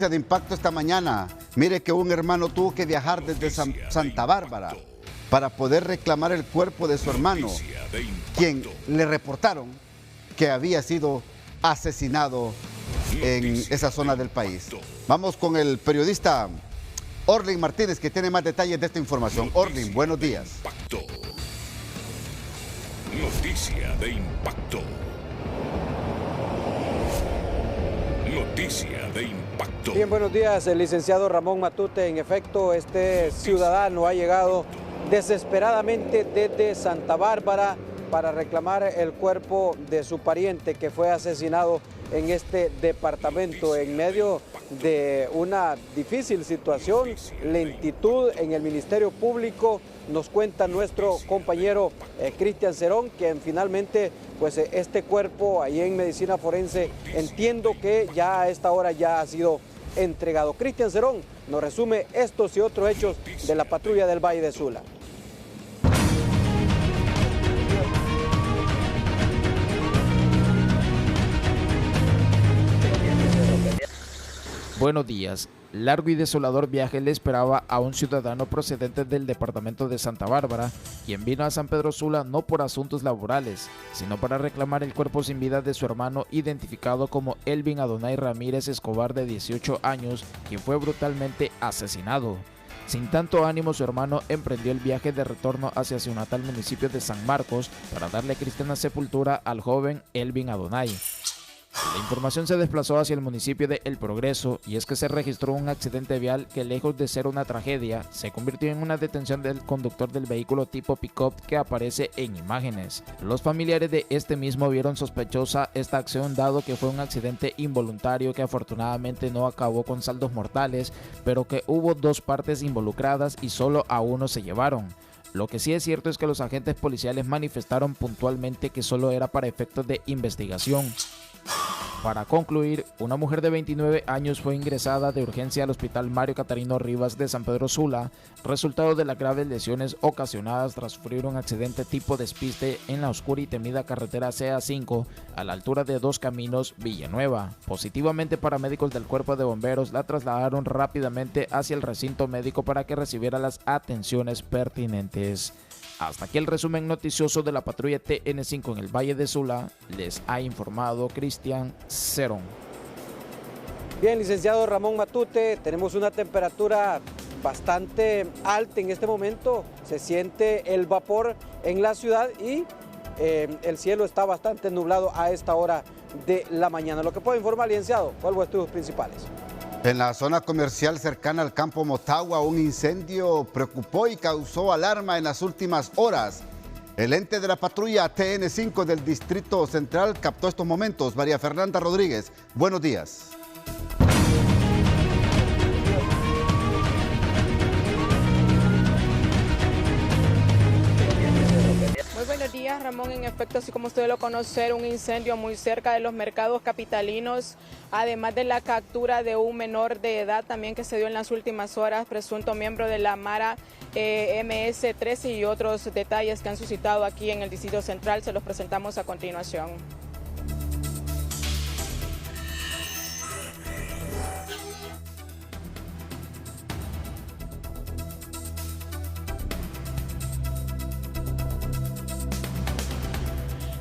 De impacto esta mañana. Mire que un hermano tuvo que viajar desde Santa Bárbara para poder reclamar el cuerpo de su hermano, quien le reportaron que había sido asesinado en esa zona del país. Vamos con el periodista Orlin Martínez, que tiene más detalles de esta información. Orlin, buenos días. Noticia de impacto. Noticia de impacto. Bien, buenos días, el licenciado Ramón Matute. En efecto, este ciudadano ha llegado desesperadamente desde Santa Bárbara para reclamar el cuerpo de su pariente que fue asesinado en este departamento en medio de una difícil situación, lentitud en el Ministerio Público. Nos cuenta nuestro compañero Cristian Cerón que finalmente pues este cuerpo ahí en medicina forense entiendo que ya a esta hora ya ha sido entregado. Cristian Cerón nos resume estos y otros hechos de la patrulla del Valle de Sula. Buenos días. Largo y desolador viaje le esperaba a un ciudadano procedente del departamento de Santa Bárbara, quien vino a San Pedro Sula no por asuntos laborales, sino para reclamar el cuerpo sin vida de su hermano identificado como Elvin Adonai Ramírez Escobar, de 18 años, quien fue brutalmente asesinado. Sin tanto ánimo, su hermano emprendió el viaje de retorno hacia su natal municipio de San Marcos para darle cristiana sepultura al joven Elvin Adonai. La información se desplazó hacia el municipio de El Progreso, y es que se registró un accidente vial que, lejos de ser una tragedia, se convirtió en una detención del conductor del vehículo tipo pick-up que aparece en imágenes. Los familiares de este mismo vieron sospechosa esta acción, dado que fue un accidente involuntario que afortunadamente no acabó con saldos mortales, pero que hubo dos partes involucradas y solo a uno se llevaron. Lo que sí es cierto es que los agentes policiales manifestaron puntualmente que solo era para efectos de investigación. Para concluir, una mujer de 29 años fue ingresada de urgencia al Hospital Mario Catarino Rivas de San Pedro Sula, resultado de las graves lesiones ocasionadas tras sufrir un accidente tipo despiste en la oscura y temida carretera CA5 a la altura de Dos Caminos, Villanueva. Positivamente, paramédicos del Cuerpo de Bomberos la trasladaron rápidamente hacia el recinto médico para que recibiera las atenciones pertinentes. Hasta aquí el resumen noticioso de la patrulla TN5 en el Valle de Sula. Les ha informado Cristian Cerón. Bien, licenciado Ramón Matute, tenemos una temperatura bastante alta en este momento. Se siente el vapor en la ciudad y el cielo está bastante nublado a esta hora de la mañana. Lo que puedo informar, licenciado, ¿cuáles son los estudios principales? En la zona comercial cercana al campo Motagua, un incendio preocupó y causó alarma en las últimas horas. El ente de la patrulla TN5 del Distrito Central captó estos momentos. María Fernanda Rodríguez, buenos días. Muy buenos días, Ramón. En efecto, así como usted lo conoce, un incendio muy cerca de los mercados capitalinos, además de la captura de un menor de edad también que se dio en las últimas horas, presunto miembro de la Mara MS-13, y otros detalles que han suscitado aquí en el Distrito Central, se los presentamos a continuación.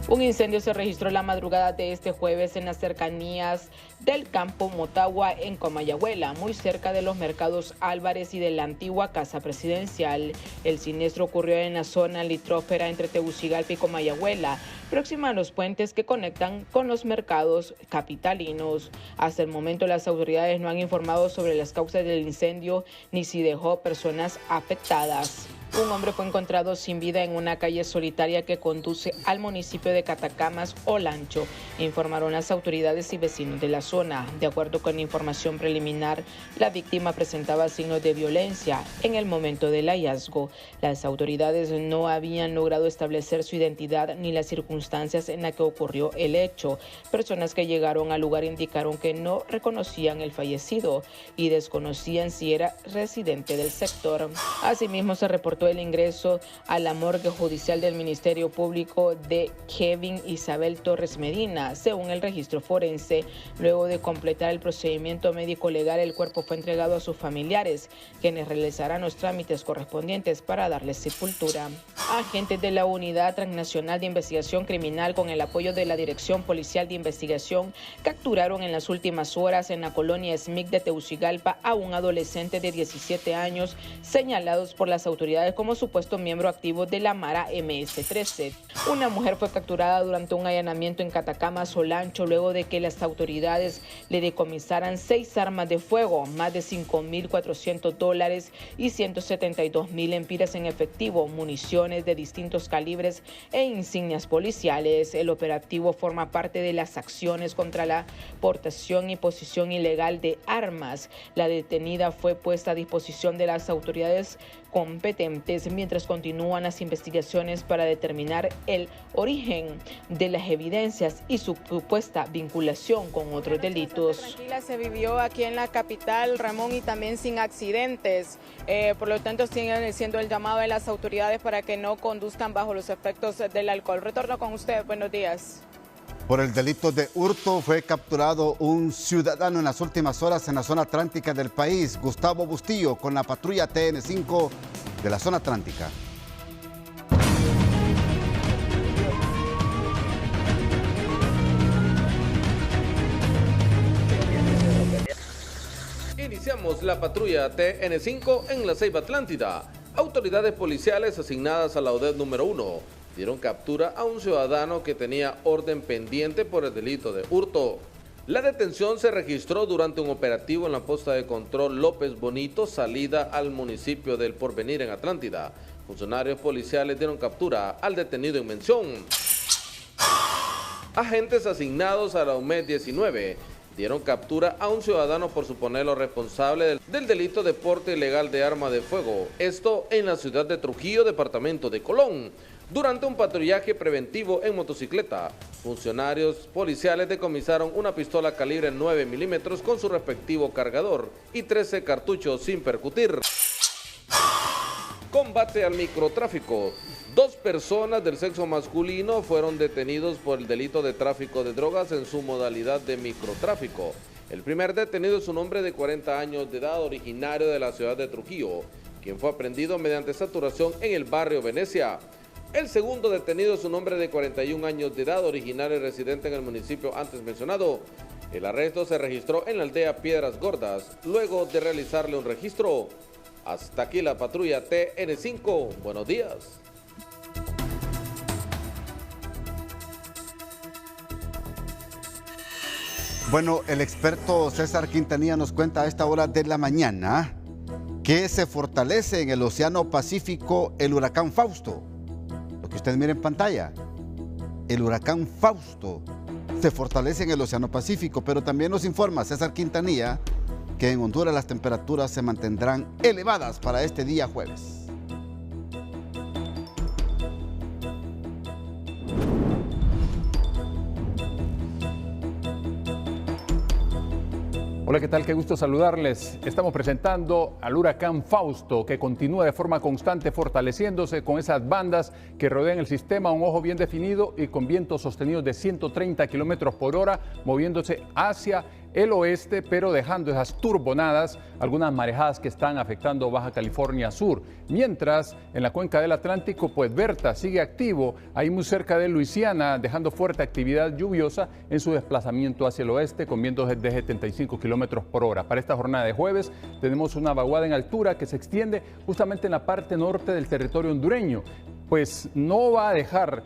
Un incendio se registró la madrugada de este jueves en las cercanías del campo Motagua en Comayagüela, muy cerca de los mercados Álvarez y de la antigua Casa Presidencial. El siniestro ocurrió en la zona litrófera entre Tegucigalpa y Comayagüela, próxima a los puentes que conectan con los mercados capitalinos. Hasta el momento, las autoridades no han informado sobre las causas del incendio ni si dejó personas afectadas. Un hombre fue encontrado sin vida en una calle solitaria que conduce al municipio de Catacamas, Olancho, informaron las autoridades y vecinos de la zona. De acuerdo con información preliminar, la víctima presentaba signos de violencia en el momento del hallazgo. Las autoridades no habían logrado establecer su identidad ni las circunstancias en las que ocurrió el hecho. Personas que llegaron al lugar indicaron que no reconocían el fallecido y desconocían si era residente del sector. Asimismo, se reportó reportó el ingreso a la morgue judicial del Ministerio Público de Kevin Isabel Torres Medina. Según el registro forense, luego de completar el procedimiento médico legal, el cuerpo fue entregado a sus familiares, quienes realizarán los trámites correspondientes para darle sepultura. Agentes de la Unidad Transnacional de Investigación Criminal, con el apoyo de la Dirección Policial de Investigación, capturaron en las últimas horas en la colonia Smith de Tegucigalpa a un adolescente de 17 años, señalados por las autoridades como supuesto miembro activo de la Mara MS-13. Una mujer fue capturada durante un allanamiento en Catacama, Solancho, luego de que las autoridades le decomisaran 6 armas de fuego, más de $5.400 y 172.000 lempiras en efectivo, municiones de distintos calibres e insignias policiales. El operativo forma parte de las acciones contra la portación y posesión ilegal de armas. La detenida fue puesta a disposición de las autoridades competentes mientras continúan las investigaciones para determinar el origen de las evidencias y su supuesta vinculación con otros delitos. Tranquila se vivió aquí en la capital, Ramón, y también sin accidentes. Por lo tanto, sigue siendo el llamado de las autoridades para que no conduzcan bajo los efectos del alcohol. Retorno con usted. Buenos días. Por el delito de hurto fue capturado un ciudadano en las últimas horas en la zona atlántica del país. Gustavo Bustillo con la patrulla TN5 de la zona atlántica. Iniciamos la patrulla TN5 en la Ceiba Atlántida. Autoridades policiales asignadas a la ODET número 1 dieron captura a un ciudadano que tenía orden pendiente por el delito de hurto. La detención se registró durante un operativo en la posta de control López Bonito, salida al municipio del Porvenir en Atlántida. Funcionarios policiales dieron captura al detenido en mención. Agentes asignados a la UMED 19 dieron captura a un ciudadano por suponerlo responsable del delito de porte ilegal de arma de fuego. Esto en la ciudad de Trujillo, departamento de Colón. Durante un patrullaje preventivo en motocicleta, funcionarios policiales decomisaron una pistola calibre 9 milímetros con su respectivo cargador y 13 cartuchos sin percutir. Combate al microtráfico. 2 personas del sexo masculino fueron detenidos por el delito de tráfico de drogas en su modalidad de microtráfico. El primer detenido es un hombre de 40 años de edad, originario de la ciudad de Trujillo, quien fue aprehendido mediante saturación en el barrio Venecia. El segundo detenido es un hombre de 41 años de edad, originario y residente en el municipio antes mencionado. El arresto se registró en la aldea Piedras Gordas, luego de realizarle un registro. Hasta aquí la patrulla TN5. Buenos días. Bueno, el experto César Quintanilla nos cuenta a esta hora de la mañana que se fortalece en el Océano Pacífico el huracán Fausto. Lo que usted mira en pantalla, el huracán Fausto se fortalece en el Océano Pacífico, pero también nos informa César Quintanilla que en Honduras las temperaturas se mantendrán elevadas para este día jueves. Hola, ¿qué tal? Qué gusto saludarles. Estamos presentando al huracán Fausto, que continúa de forma constante fortaleciéndose con esas bandas que rodean el sistema, un ojo bien definido y con vientos sostenidos de 130 kilómetros por hora, moviéndose hacia el oeste, pero dejando esas turbonadas, algunas marejadas que están afectando Baja California Sur. Mientras, en la cuenca del Atlántico, pues Berta sigue activo, ahí muy cerca de Luisiana, dejando fuerte actividad lluviosa en su desplazamiento hacia el oeste, con vientos de 75 kilómetros por hora. Para esta jornada de jueves, tenemos una vaguada en altura que se extiende justamente en la parte norte del territorio hondureño. Pues no va a dejar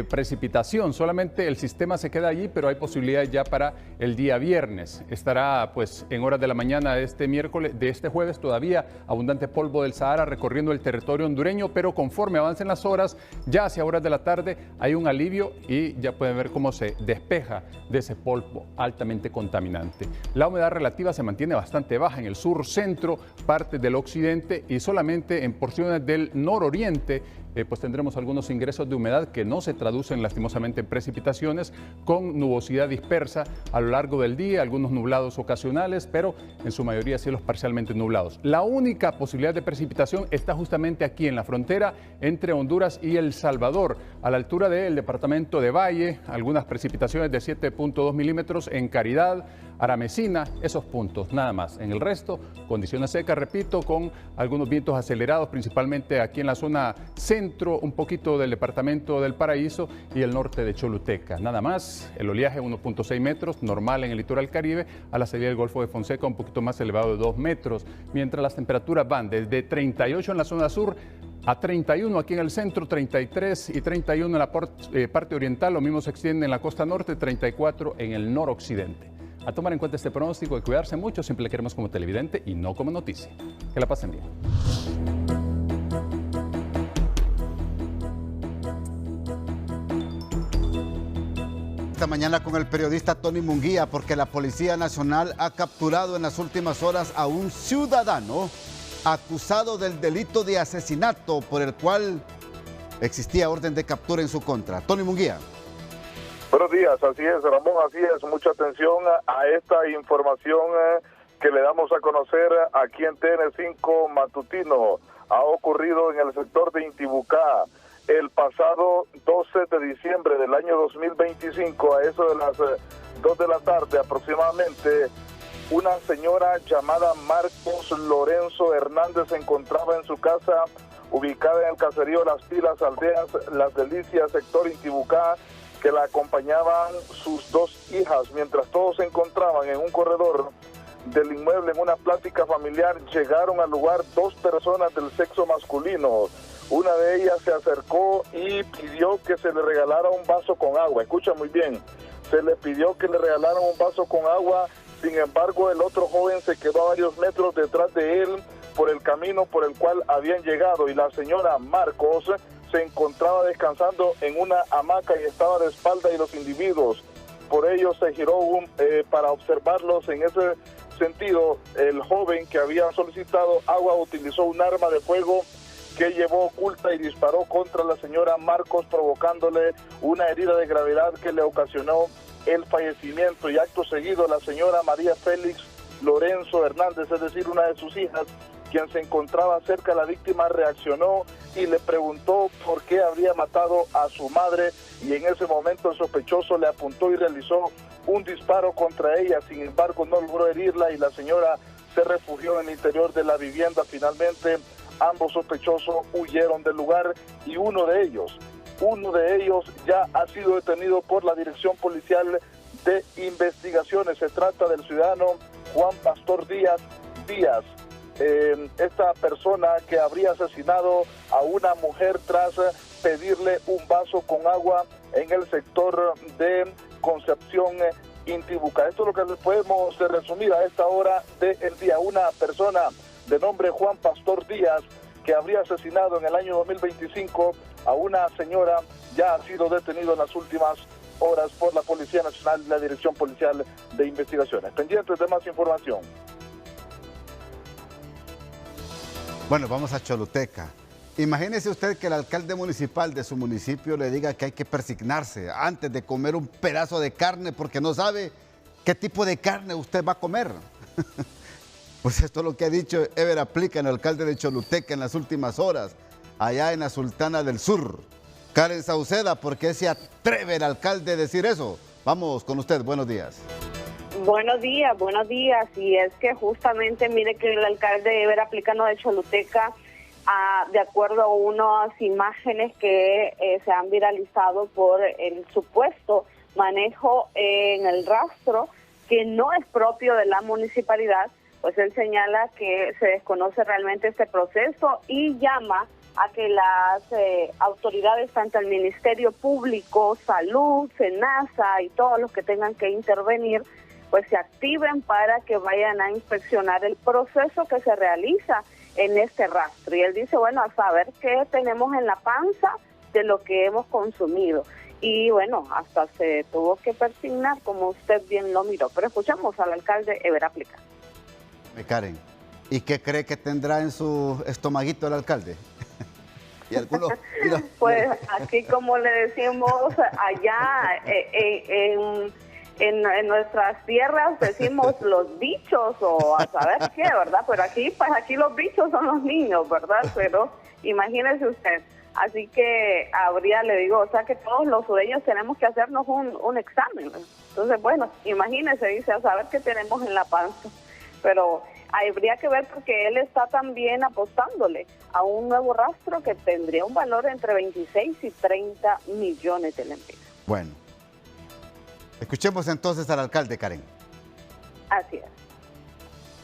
precipitación, solamente el sistema se queda allí, pero hay posibilidades ya para el día viernes. Estará pues en horas de la mañana de este jueves todavía abundante polvo del Sahara recorriendo el territorio hondureño, pero conforme avancen las horas, ya hacia horas de la tarde hay un alivio y ya pueden ver cómo se despeja de ese polvo altamente contaminante. La humedad relativa se mantiene bastante baja en el sur, centro, parte del occidente y solamente en porciones del nororiente pues tendremos algunos ingresos de humedad que no se traducen lastimosamente en precipitaciones, con nubosidad dispersa a lo largo del día, algunos nublados ocasionales, pero en su mayoría cielos parcialmente nublados. La única posibilidad de precipitación está justamente aquí en la frontera entre Honduras y El Salvador, a la altura del departamento de Valle, algunas precipitaciones de 7.2 milímetros en Caridad, Aramecina, esos puntos, nada más. En el resto, condiciones secas, repito, con algunos vientos acelerados, principalmente aquí en la zona centro, un poquito del departamento del Paraíso y el norte de Choluteca. Nada más, el oleaje 1.6 metros, normal en el litoral Caribe, a la salida del Golfo de Fonseca un poquito más elevado de 2 metros, mientras las temperaturas van desde 38 en la zona sur a 31 aquí en el centro, 33 y 31 en la parte oriental, lo mismo se extiende en la costa norte, 34 en el noroccidente. A tomar en cuenta este pronóstico y cuidarse mucho, siempre le queremos como televidente y no como noticia. Que la pasen bien. Esta mañana con el periodista Tony Munguía, porque la Policía Nacional ha capturado en las últimas horas a un ciudadano acusado del delito de asesinato por el cual existía orden de captura en su contra. Tony Munguía. Buenos días, así es, Ramón, así es. Mucha atención a esta información que le damos a conocer aquí en TN5 Matutino. Ha ocurrido en el sector de Intibucá el pasado 12 de diciembre del año 2025, a eso de las 2 de la tarde aproximadamente. Una señora llamada Marcos Lorenzo Hernández se encontraba en su casa ubicada en el caserío Las Pilas, aldeas Las Delicias, sector Intibucá, que la acompañaban sus 2 hijas. Mientras todos se encontraban en un corredor del inmueble en una plática familiar, llegaron al lugar 2 personas del sexo masculino. Una de ellas se acercó y pidió que se le regalara un vaso con agua. Escucha muy bien, se le pidió que le regalaran un vaso con agua. Sin embargo, el otro joven se quedó a varios metros detrás de él por el camino por el cual habían llegado, y la señora Marcos se encontraba descansando en una hamaca y estaba de espalda de los individuos. Por ello se giró para observarlos. En ese sentido, el joven que había solicitado agua utilizó un arma de fuego que llevó oculta y disparó contra la señora Marcos, provocándole una herida de gravedad que le ocasionó el fallecimiento. Y acto seguido, la señora María Félix Lorenzo Hernández, es decir, una de sus hijas, quien se encontraba cerca de la víctima, reaccionó y le preguntó por qué habría matado a su madre, y en ese momento el sospechoso le apuntó y realizó un disparo contra ella. Sin embargo, no logró herirla y la señora se refugió en el interior de la vivienda. Finalmente, ambos sospechosos huyeron del lugar y uno de ellos ya ha sido detenido por la Dirección Policial de Investigaciones. Se trata del ciudadano Juan Pastor Díaz. Esta persona que habría asesinado a una mujer tras pedirle un vaso con agua en el sector de Concepción, Intibucá. Esto es lo que les podemos resumir a esta hora del día. Una persona de nombre Juan Pastor Díaz, que habría asesinado en el año 2025 a una señora, ya ha sido detenido en las últimas horas por la Policía Nacional y la Dirección Policial de Investigaciones. Pendientes de más información. Bueno, vamos a Choluteca. Imagínese usted que el alcalde municipal de su municipio le diga que hay que persignarse antes de comer un pedazo de carne porque no sabe qué tipo de carne usted va a comer. Pues esto es lo que ha dicho Ever Aplica, el alcalde de Choluteca, en las últimas horas, allá en la Sultana del Sur. Karen Sauceda, ¿por qué se atreve el alcalde a decir eso? Vamos con usted, buenos días. Buenos días. Y es que justamente, mire que el alcalde Ever Aplícano de Choluteca, de acuerdo a unas imágenes que se han viralizado por el supuesto manejo en el rastro, que no es propio de la municipalidad, pues él señala que se desconoce realmente este proceso y llama a que las autoridades, tanto el Ministerio Público, Salud, SENASA y todos los que tengan que intervenir, pues se activen para que vayan a inspeccionar el proceso que se realiza en este rastro. Y él dice, bueno, a saber qué tenemos en la panza de lo que hemos consumido. Y bueno, hasta se tuvo que persignar, como usted bien lo miró. Pero escuchamos al alcalde Ever Aplica. Karen, ¿y qué cree que tendrá en su estomaguito el alcalde? Y algunos, pues aquí como le decimos allá en nuestras tierras decimos los bichos o a saber qué, ¿verdad? Pero aquí, pues aquí los bichos son los niños, ¿verdad? Pero imagínese usted. Así que le digo, o sea que todos los sureños tenemos que hacernos un examen. Entonces, bueno, imagínese, dice, a saber qué tenemos en la panza. Pero habría que ver porque él está también apostándole a un nuevo rastro que tendría un valor entre 26 y 30 millones de lempiras. Bueno, escuchemos entonces al alcalde, Karen. Así es.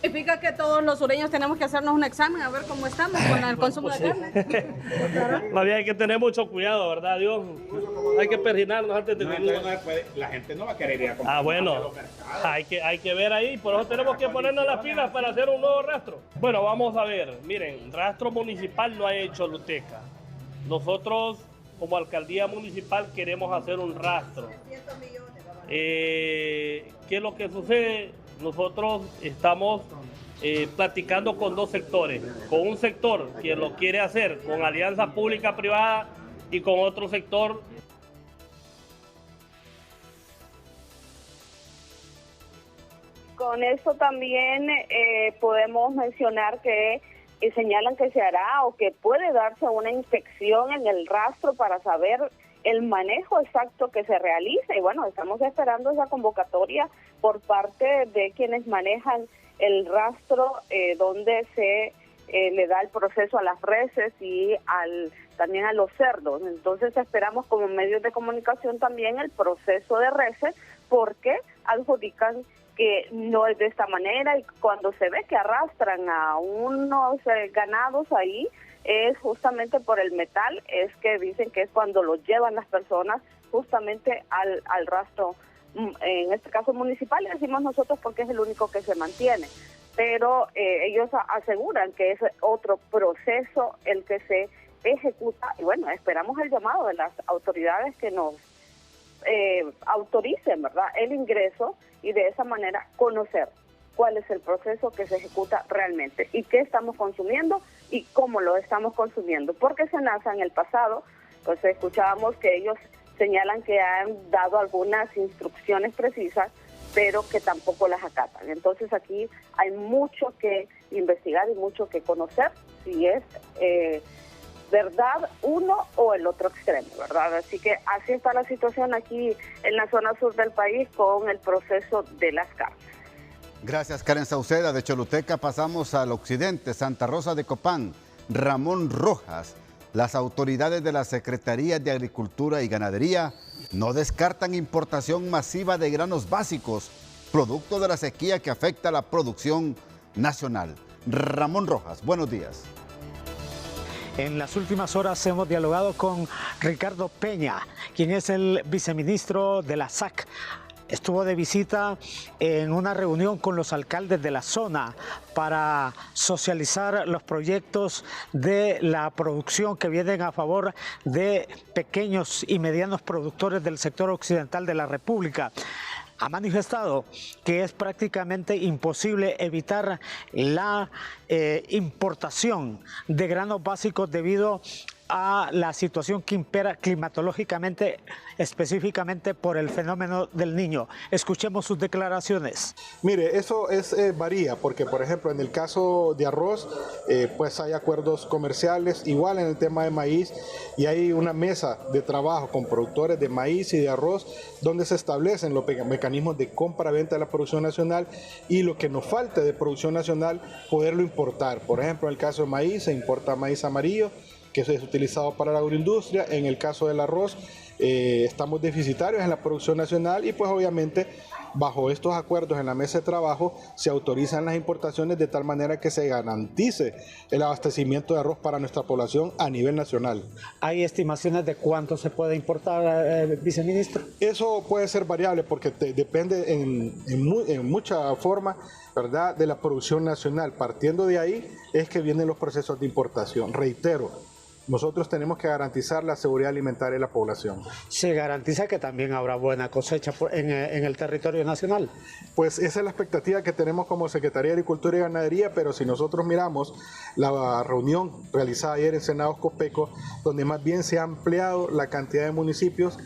¿Significa que todos los sureños tenemos que hacernos un examen a ver cómo estamos con el consumo de carne? Más bien hay que tener mucho cuidado, ¿verdad, Dios? Hay que perginarnos antes de vivir. La gente no va a querer ir a comprar. Bueno, hay que ver ahí, por eso tenemos que ponernos las pilas para hacer un nuevo rastro. Bueno, vamos a ver, miren, rastro municipal lo ha hecho Luteca. Nosotros, como alcaldía municipal, queremos hacer un rastro. ¿Qué es lo que sucede? Nosotros estamos platicando con dos sectores, con un sector que lo quiere hacer con alianza pública-privada y con otro sector. Con esto también podemos mencionar que señalan que se hará o que puede darse una inspección en el rastro para saber el manejo exacto que se realiza. Y bueno, estamos esperando esa convocatoria por parte de quienes manejan el rastro, donde se le da el proceso a las reses y también a los cerdos. Entonces esperamos como medios de comunicación también el proceso de reses, porque adjudican que no es de esta manera, y cuando se ve que arrastran a unos ganados ahí, es justamente por el metal, es que dicen que es cuando lo llevan las personas justamente al rastro, en este caso municipal, y decimos nosotros porque es el único que se mantiene, pero ellos aseguran que es otro proceso el que se ejecuta, y bueno, esperamos el llamado de las autoridades que nos autoricen, ¿verdad?, el ingreso, y de esa manera conocer cuál es el proceso que se ejecuta realmente y qué estamos consumiendo y cómo lo estamos consumiendo. Porque SENASA en el pasado, pues escuchábamos que ellos señalan que han dado algunas instrucciones precisas, pero que tampoco las acatan. Entonces aquí hay mucho que investigar y mucho que conocer si es verdad uno o el otro extremo, ¿verdad? Así que así está la situación aquí en la zona sur del país con el proceso de las carnes. Gracias, Karen Sauceda. De Choluteca pasamos al occidente, Santa Rosa de Copán. Ramón Rojas. Las autoridades de la Secretaría de Agricultura y Ganadería no descartan importación masiva de granos básicos, producto de la sequía que afecta a la producción nacional. Ramón Rojas, buenos días. En las últimas horas hemos dialogado con Ricardo Peña, quien es el viceministro de la SAC. Estuvo de visita en una reunión con los alcaldes de la zona para socializar los proyectos de la producción que vienen a favor de pequeños y medianos productores del sector occidental de la República. Ha manifestado que es prácticamente imposible evitar la importación de granos básicos debido a la situación que impera climatológicamente, específicamente por el fenómeno del Niño. Escuchemos sus declaraciones. Mire, eso varía, porque por ejemplo en el caso de arroz, pues hay acuerdos comerciales, igual en el tema de maíz, y hay una mesa de trabajo con productores de maíz y de arroz, donde se establecen los mecanismos de compra-venta de la producción nacional, y lo que nos falte de producción nacional, poderlo importar. Por ejemplo, en el caso de maíz, se importa maíz amarillo, que es utilizado para la agroindustria. En el caso del arroz, estamos deficitarios en la producción nacional, y pues obviamente bajo estos acuerdos en la mesa de trabajo se autorizan las importaciones de tal manera que se garantice el abastecimiento de arroz para nuestra población a nivel nacional. ¿Hay estimaciones de cuánto se puede importar, viceministro? Eso puede ser variable porque depende en mucha forma, ¿verdad?, de la producción nacional. Partiendo de ahí es que vienen los procesos de importación. Reitero, nosotros tenemos que garantizar la seguridad alimentaria de la población. ¿Se garantiza que también habrá buena cosecha en el territorio nacional? Pues esa es la expectativa que tenemos como Secretaría de Agricultura y Ganadería, pero si nosotros miramos la reunión realizada ayer en Senados Copeco, donde más bien se ha ampliado la cantidad de municipios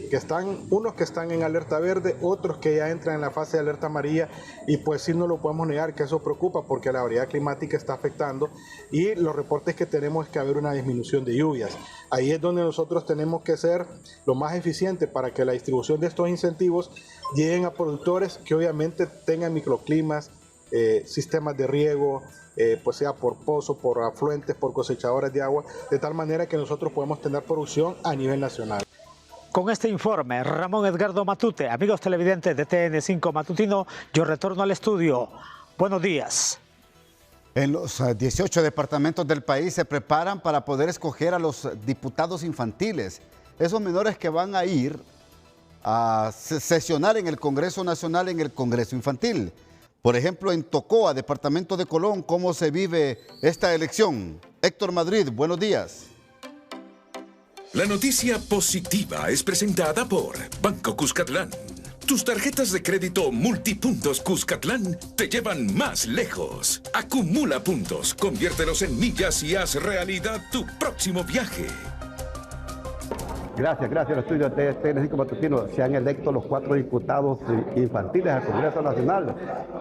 que están, unos que están en alerta verde, otros que ya entran en la fase de alerta amarilla, y pues sí no lo podemos negar que eso preocupa porque la variedad climática está afectando y los reportes que tenemos es que va a haber una disminución de lluvias. Ahí es donde nosotros tenemos que ser lo más eficiente para que la distribución de estos incentivos lleguen a productores que obviamente tengan microclimas, sistemas de riego, pues sea por pozo, por afluentes, por cosechadores de agua, de tal manera que nosotros podemos tener producción a nivel nacional. Con este informe, Ramón Edgardo Matute, amigos televidentes de TN5 Matutino, yo retorno al estudio. Buenos días. En los 18 departamentos del país se preparan para poder escoger a los diputados infantiles, esos menores que van a ir a sesionar en el Congreso Nacional, en el Congreso Infantil. Por ejemplo, en Tocoa, departamento de Colón, ¿cómo se vive esta elección? Héctor Madrid, buenos días. La noticia positiva es presentada por Banco Cuscatlán. Tus tarjetas de crédito Multipuntos Cuscatlán te llevan más lejos. Acumula puntos, conviértelos en millas y haz realidad tu próximo viaje. Gracias al estudio de TN5 Matutino. Se han electo los 4 diputados infantiles al Congreso Nacional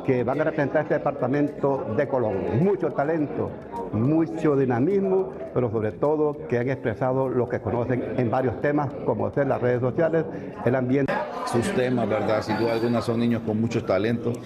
que van a representar este departamento de Colón. Mucho talento, mucho dinamismo, pero sobre todo que han expresado lo que conocen en varios temas, como ser las redes sociales, el ambiente. Sus temas, ¿verdad? Sin duda alguna son niños con muchos talentos.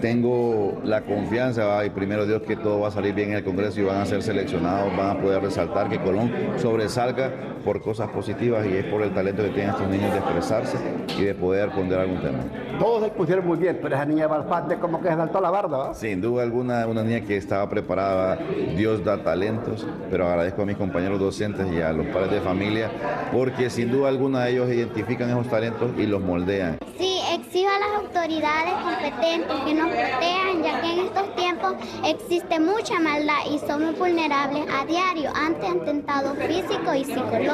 Tengo la confianza, y primero Dios, que todo va a salir bien en el Congreso y van a ser seleccionados, van a poder resaltar que Colón sobresalga por cosas positivas y es por el talento que tienen estos niños de expresarse y de poder ponderar algún tema. Todos se pusieron muy bien, pero esa niña Balfante como que se saltó la barda, ¿va? Sin duda alguna, una niña que estaba preparada, Dios da talentos, pero agradezco a mis compañeros docentes y a los padres de familia, porque sin duda alguna ellos identifican esos talentos y los moldean. Sí, exijo a las autoridades competentes que nos protejan, ya que en estos tiempos existe mucha maldad y somos vulnerables a diario ante atentados físicos y psicológicos.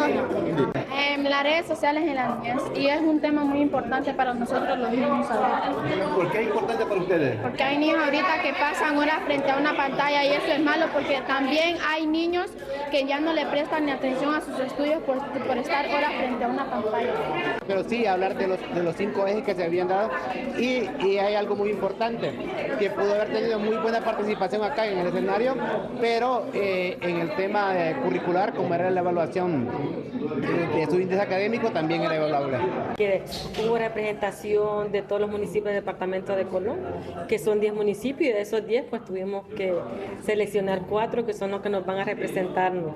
Las redes sociales en la niñez, y es un tema muy importante para nosotros los niños ahorita. ¿Por qué es importante para ustedes? Porque hay niños ahorita que pasan horas frente a una pantalla y eso es malo, porque también hay niños que ya no le prestan ni atención a sus estudios por estar horas frente a una pantalla. Pero sí, hablar de los 5 ejes que se habían dado y hay algo muy importante, que pudo haber tenido muy buena participación acá en el escenario, pero en el tema curricular, como era la evaluación de su índice académico, también era evaluable. Hubo representación de todos los municipios del departamento de Colón, que son 10 municipios, y de esos 10 pues tuvimos que seleccionar 4 que son los que nos van a representarnos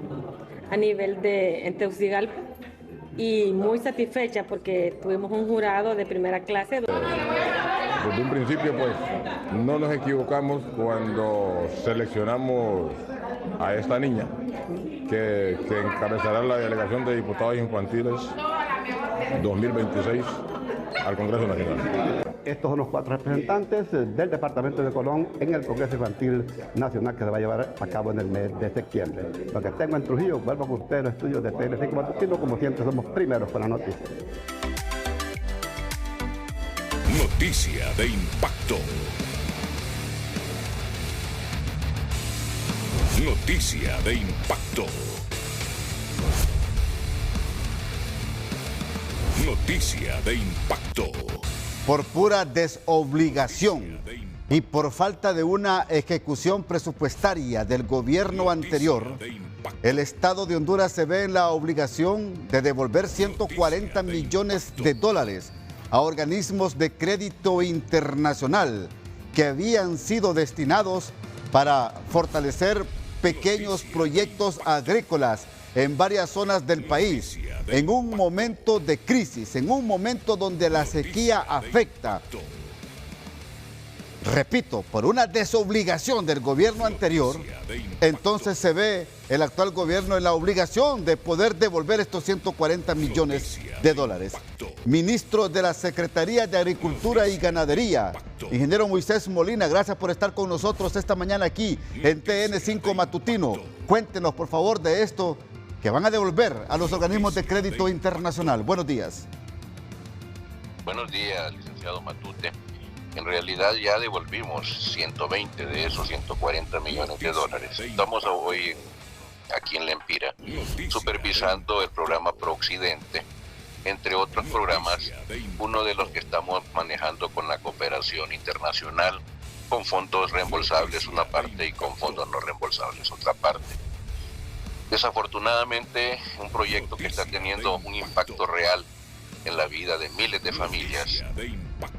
a nivel de Tegucigalpa. Y muy satisfecha porque tuvimos un jurado de primera clase. Desde un principio pues no nos equivocamos cuando seleccionamos a esta niña que encabezará la delegación de diputados infantiles 2026 al Congreso Nacional. Estos son los 4 representantes del departamento de Colón en el Congreso Infantil Nacional que se va a llevar a cabo en el mes de septiembre. Lo que tengo en Trujillo, vuelvo con ustedes los estudios de TN5 Matutino, como siempre somos primeros con la noticia. Noticia de impacto. Noticia de impacto. Noticia de impacto. Por pura desobligación y por falta de una ejecución presupuestaria del gobierno anterior, el Estado de Honduras se ve en la obligación de devolver 140 millones de dólares a organismos de crédito internacional que habían sido destinados para fortalecer pequeños proyectos agrícolas en varias zonas del país, en un momento de crisis, en un momento donde la sequía afecta. Repito, por una desobligación del gobierno anterior, entonces se ve el actual gobierno en la obligación de poder devolver estos 140 millones de dólares. Ministro de la Secretaría de Agricultura y Ganadería, ingeniero Moisés Molina, gracias por estar con nosotros esta mañana aquí en TN5 Matutino. Cuéntenos, por favor, de esto que van a devolver a los organismos de crédito internacional. Buenos días. Buenos días, licenciado Matute. En realidad ya devolvimos 120 de esos 140 millones de dólares. Estamos hoy aquí en La Empira supervisando el programa ProOccidente, entre otros programas, uno de los que estamos manejando con la cooperación internacional, con fondos reembolsables una parte y con fondos no reembolsables otra parte. Desafortunadamente, un proyecto que está teniendo un impacto real en la vida de miles de familias,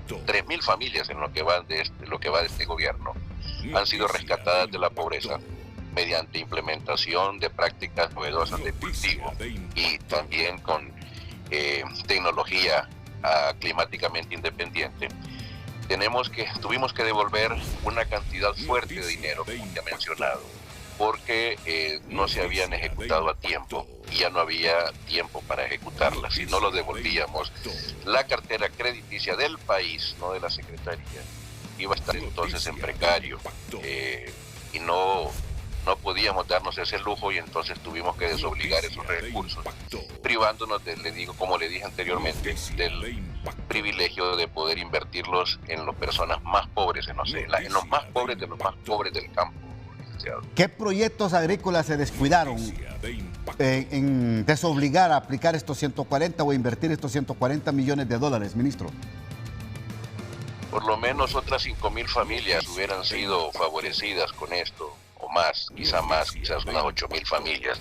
3.000 familias en lo que va de este gobierno, han sido rescatadas de la pobreza mediante implementación de prácticas novedosas de cultivo y también con tecnología climáticamente independiente. Tuvimos que devolver una cantidad fuerte de dinero, como ya mencionado, porque no se habían ejecutado a tiempo y ya no había tiempo para ejecutarlas. Si no lo devolvíamos, la cartera crediticia del país, no de la Secretaría, iba a estar entonces en precario y no podíamos darnos ese lujo, y entonces tuvimos que desobligar esos recursos, privándonos, como le dije anteriormente, del privilegio de poder invertirlos en las personas más pobres, en los más pobres de los más pobres del campo. ¿Qué proyectos agrícolas se descuidaron en desobligar a aplicar estos 140 o invertir estos 140 millones de dólares, ministro? Por lo menos otras 5.000 familias hubieran sido favorecidas con esto, o más, quizás unas 8.000 familias,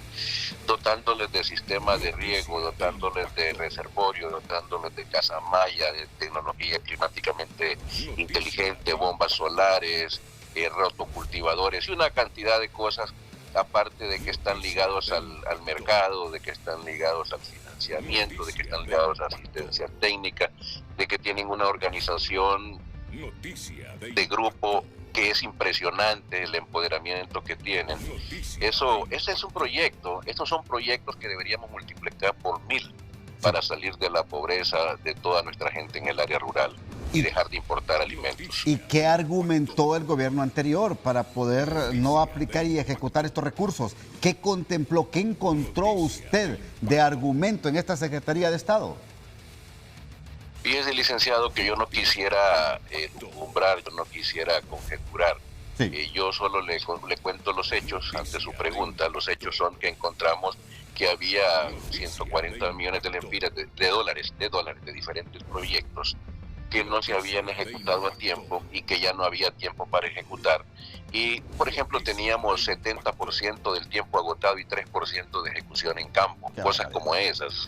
dotándoles de sistemas de riego, dotándoles de reservorio, dotándoles de casa malla, de tecnología climáticamente inteligente, bombas solares, rotocultivadores y una cantidad de cosas, aparte de que están ligados al mercado, de que están ligados al financiamiento, de que están ligados a asistencia técnica, de que tienen una organización de grupo que es impresionante, el empoderamiento que tienen. Ese es un proyecto, estos son proyectos que deberíamos multiplicar por 1000 para salir de la pobreza de toda nuestra gente en el área rural y dejar de importar alimentos. ¿Y qué argumentó el gobierno anterior para poder no aplicar y ejecutar estos recursos? ¿Qué contempló, qué encontró usted de argumento en esta Secretaría de Estado? Fíjese, licenciado, que yo no quisiera deslumbrar, yo no quisiera conjeturar. Sí. Yo solo le cuento los hechos ante su pregunta. Los hechos son que encontramos que había 140 millones de dólares de diferentes proyectos que no se habían ejecutado a tiempo y que ya no había tiempo para ejecutar. Y, por ejemplo, teníamos 70% del tiempo agotado y 3% de ejecución en campo, cosas como esas,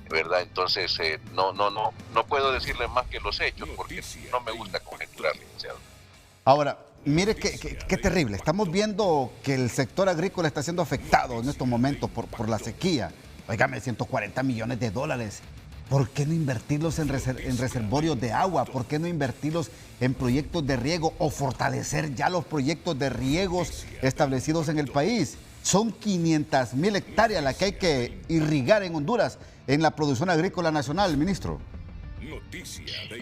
¿verdad? Entonces, no puedo decirle más que los hechos, porque no me gusta conjeturar, licenciado. Ahora, mire qué terrible. Estamos viendo que el sector agrícola está siendo afectado en estos momentos por la sequía. Óigame, 140 millones de dólares. ¿Por qué no invertirlos en reservorios de agua? ¿Por qué no invertirlos en proyectos de riego o fortalecer ya los proyectos de riegos establecidos en el país? Son 500.000 hectáreas las que hay que irrigar en Honduras en la producción agrícola nacional, ministro.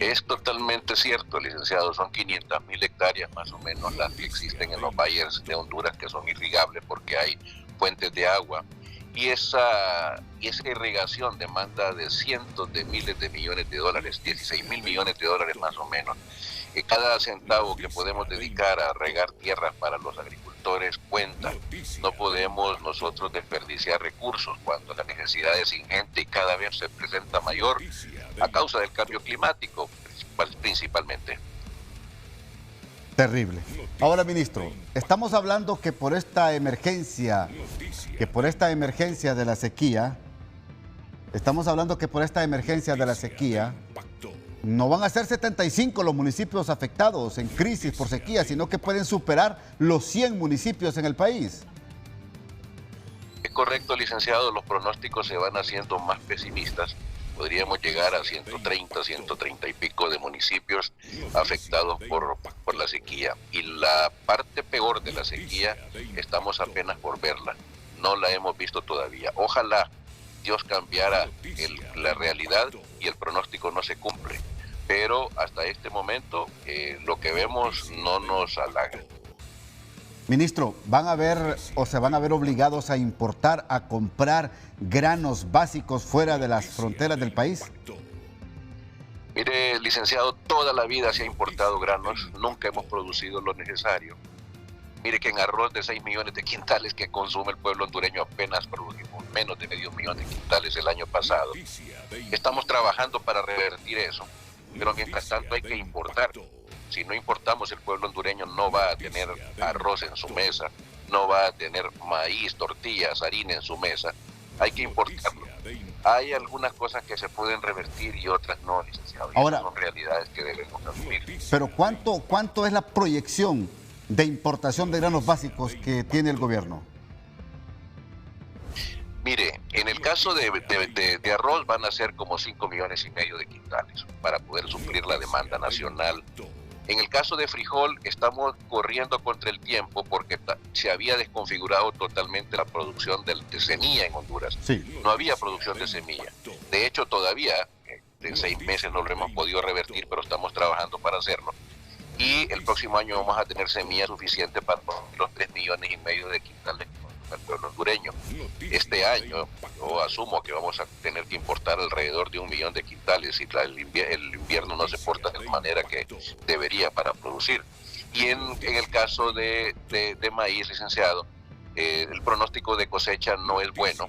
Es totalmente cierto, licenciado. Son 500.000 hectáreas más o menos las que existen en los valles de Honduras que son irrigables porque hay fuentes de agua. Y esa irrigación demanda de cientos de miles de millones de dólares, 16.000 millones de dólares más o menos. Cada centavo que podemos dedicar a regar tierras para los agricultores cuenta. No podemos nosotros desperdiciar recursos cuando la necesidad es ingente y cada vez se presenta mayor a causa del cambio climático, principalmente. Terrible. Ahora, ministro, estamos hablando que por esta emergencia de la sequía, no van a ser 75 los municipios afectados en crisis por sequía, sino que pueden superar los 100 municipios en el país. Es correcto, licenciado, los pronósticos se van haciendo más pesimistas. Podríamos llegar a 130, 130 y pico de municipios afectados por la sequía. Y la parte peor de la sequía estamos apenas por verla. No la hemos visto todavía. Ojalá Dios cambiara la realidad y el pronóstico no se cumple. Pero hasta este momento lo que vemos no nos halaga. Ministro, ¿van a ver o se van a ver obligados a importar, a comprar granos básicos fuera de las fronteras del país? Mire, licenciado, toda la vida se ha importado granos, nunca hemos producido lo necesario. Mire que en arroz de 6 millones de quintales que consume el pueblo hondureño apenas produjimos menos de medio millón de quintales el año pasado. Estamos trabajando para revertir eso, pero mientras tanto hay que importar. Si no importamos, el pueblo hondureño no va a tener arroz en su mesa, no va a tener maíz, tortillas, harina en su mesa. Hay que importarlo. Hay algunas cosas que se pueden revertir y otras no, licenciado. Ahora, son realidades que debemos asumir. Pero ¿cuánto es la proyección de importación de granos básicos que tiene el gobierno? Mire, en el caso de arroz van a ser como 5,5 millones de quintales para poder suplir la demanda nacional. En el caso de frijol estamos corriendo contra el tiempo porque se había desconfigurado totalmente la producción de semilla en Honduras. Sí. No había producción de semilla. De hecho, todavía en 6 meses no lo hemos podido revertir, pero estamos trabajando para hacerlo. Y el próximo año vamos a tener semilla suficiente para los 3,5 millones de quintales al pueblo hondureño. Este año yo asumo que vamos a tener que importar alrededor de 1 millón de quintales si el invierno no se porta de la manera que debería para producir. Y en el caso de maíz, licenciado, el pronóstico de cosecha no es bueno.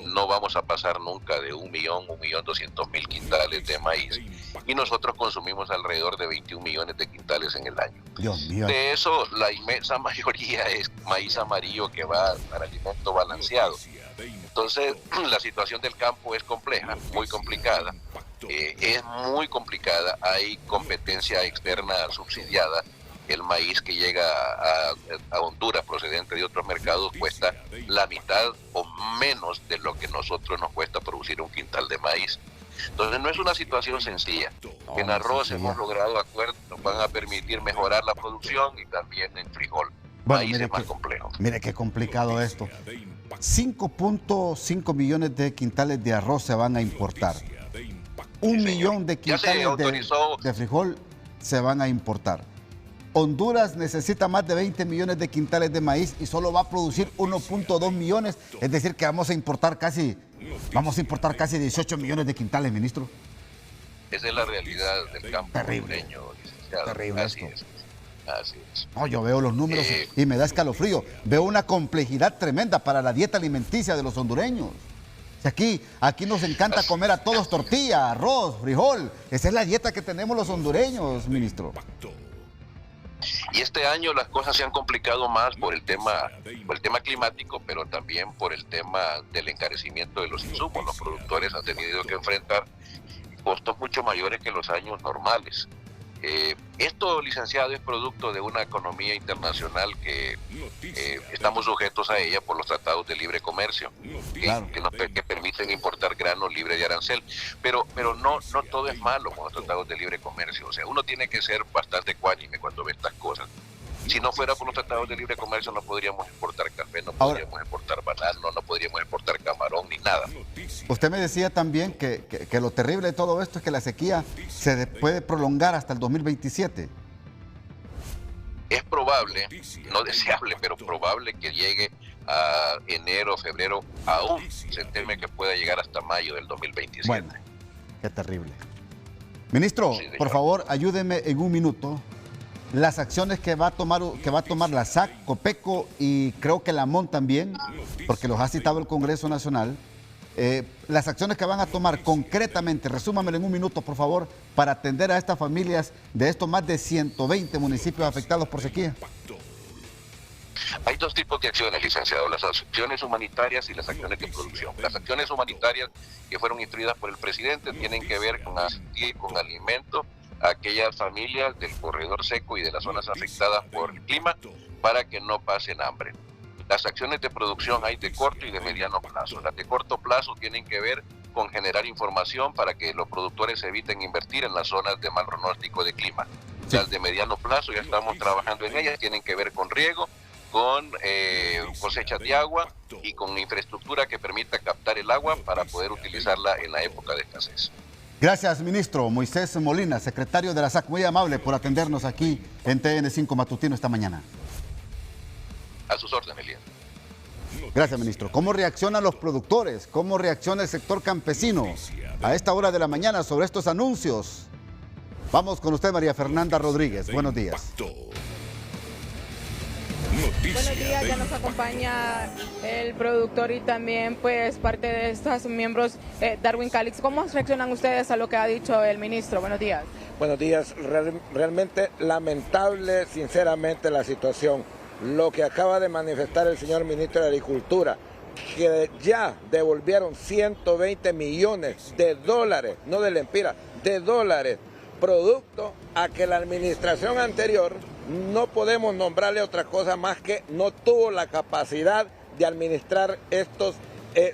No vamos a pasar nunca de 1.200.000 quintales de maíz. Y nosotros consumimos alrededor de 21 millones de quintales en el año. Dios mío. De eso, la inmensa mayoría es maíz amarillo que va para alimento balanceado. Entonces, la situación del campo es compleja, muy complicada. Es muy complicada. Hay competencia externa subsidiada. El maíz que llega a Honduras procedente de otros mercados cuesta la mitad o menos de lo que nosotros nos cuesta producir un quintal de maíz. Entonces no es una situación sencilla. En arroz hemos logrado acuerdos que nos van a permitir mejorar la producción y también en frijol. Maíz es más complejo. Mire qué complicado esto. 5,5 millones de quintales de arroz se van a importar. 1 millón de quintales de frijol se van a importar. Honduras necesita más de 20 millones de quintales de maíz y solo va a producir 1,2 millones. Es decir, que vamos a importar casi 18 millones de quintales, ministro. Esa es la realidad del campo hondureño, licenciado. Terrible Así es. Así es. No, yo veo los números y me da escalofrío. Veo una complejidad tremenda para la dieta alimenticia de los hondureños. Aquí nos encanta comer a todos tortilla, arroz, frijol. Esa es la dieta que tenemos los hondureños, ministro. Y este año las cosas se han complicado más por el tema climático, pero también por el tema del encarecimiento de los insumos. Los productores han tenido que enfrentar costos mucho mayores que los años normales. Esto, licenciado, es producto de una economía internacional que estamos sujetos a ella por los tratados de libre comercio, que permiten importar granos libre de arancel. Pero no todo es malo con los tratados de libre comercio. O sea, uno tiene que ser bastante ecuánime cuando ve estas cosas. Si no fuera por los tratados de libre comercio no podríamos exportar café, no podríamos exportar banano, no podríamos exportar camarón ni nada. Usted me decía también que lo terrible de todo esto es que la sequía se puede prolongar hasta el 2027. Es probable, no deseable, pero probable que llegue a enero, febrero, aún se teme que pueda llegar hasta mayo del 2027. Bueno, qué terrible. Ministro, por favor, ayúdeme en un minuto. Las acciones que va a tomar la SAC, Copeco y creo que la MON también, porque los ha citado el Congreso Nacional, las acciones que van a tomar concretamente, resúmamelo en un minuto, por favor, para atender a estas familias de estos más de 120 municipios afectados por sequía. Hay dos tipos de acciones, licenciado, las acciones humanitarias y las acciones de producción. Las acciones humanitarias que fueron instruidas por el presidente tienen que ver con asistir con alimentos a aquellas familias del corredor seco y de las zonas afectadas por el clima para que no pasen hambre. Las acciones de producción hay de corto y de mediano plazo. Las de corto plazo tienen que ver con generar información para que los productores eviten invertir en las zonas de mal pronóstico de clima. Las de mediano plazo ya estamos trabajando en ellas, tienen que ver con riego, con cosechas de agua y con infraestructura que permita captar el agua para poder utilizarla en la época de escasez. Gracias, ministro Moisés Molina, secretario de la SAC. Muy amable por atendernos aquí en TN5 Matutino esta mañana. A sus órdenes, Elías. Gracias, ministro. ¿Cómo reaccionan los productores? ¿Cómo reacciona el sector campesino a esta hora de la mañana sobre estos anuncios? Vamos con usted, María Fernanda Rodríguez. Buenos días. Buenos días, ya nos acompaña el productor y también pues parte de estos miembros, Darwin Calix. ¿Cómo reaccionan ustedes a lo que ha dicho el ministro? Buenos días. Buenos días, realmente lamentable sinceramente la situación. Lo que acaba de manifestar el señor ministro de Agricultura, que ya devolvieron 120 millones de dólares, no de lempiras, de dólares, producto a que la administración anterior, no podemos nombrarle otra cosa más que no tuvo la capacidad de administrar estos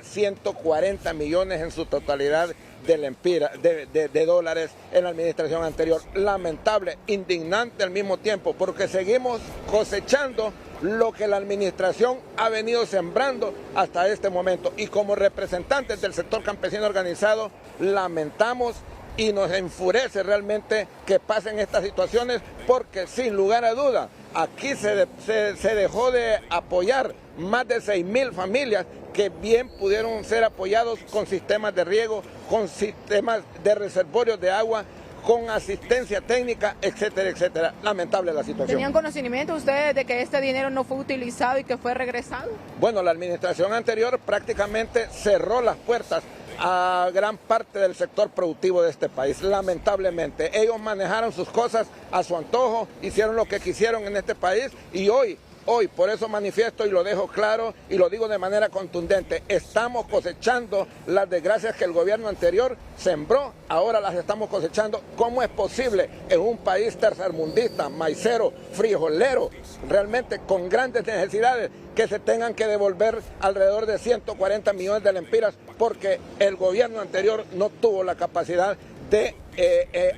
140 millones en su totalidad de lempiras, de dólares en la administración anterior. Lamentable, indignante al mismo tiempo, porque seguimos cosechando lo que la administración ha venido sembrando hasta este momento. Y como representantes del sector campesino organizado, lamentamos y nos enfurece realmente que pasen estas situaciones, porque sin lugar a duda aquí se dejó de apoyar más de 6.000 familias que bien pudieron ser apoyados con sistemas de riego, con sistemas de reservorios de agua, con asistencia técnica, etcétera, etcétera. Lamentable la situación. ¿Tenían conocimiento ustedes de que este dinero no fue utilizado y que fue regresado? Bueno, la administración anterior prácticamente cerró las puertas a gran parte del sector productivo de este país, lamentablemente. Ellos manejaron sus cosas a su antojo, hicieron lo que quisieron en este país y hoy, por eso manifiesto y lo dejo claro y lo digo de manera contundente, estamos cosechando las desgracias que el gobierno anterior sembró, ahora las estamos cosechando. ¿Cómo es posible en un país tercermundista, maicero, frijolero, realmente con grandes necesidades, que se tengan que devolver alrededor de 140 millones de lempiras porque el gobierno anterior no tuvo la capacidad de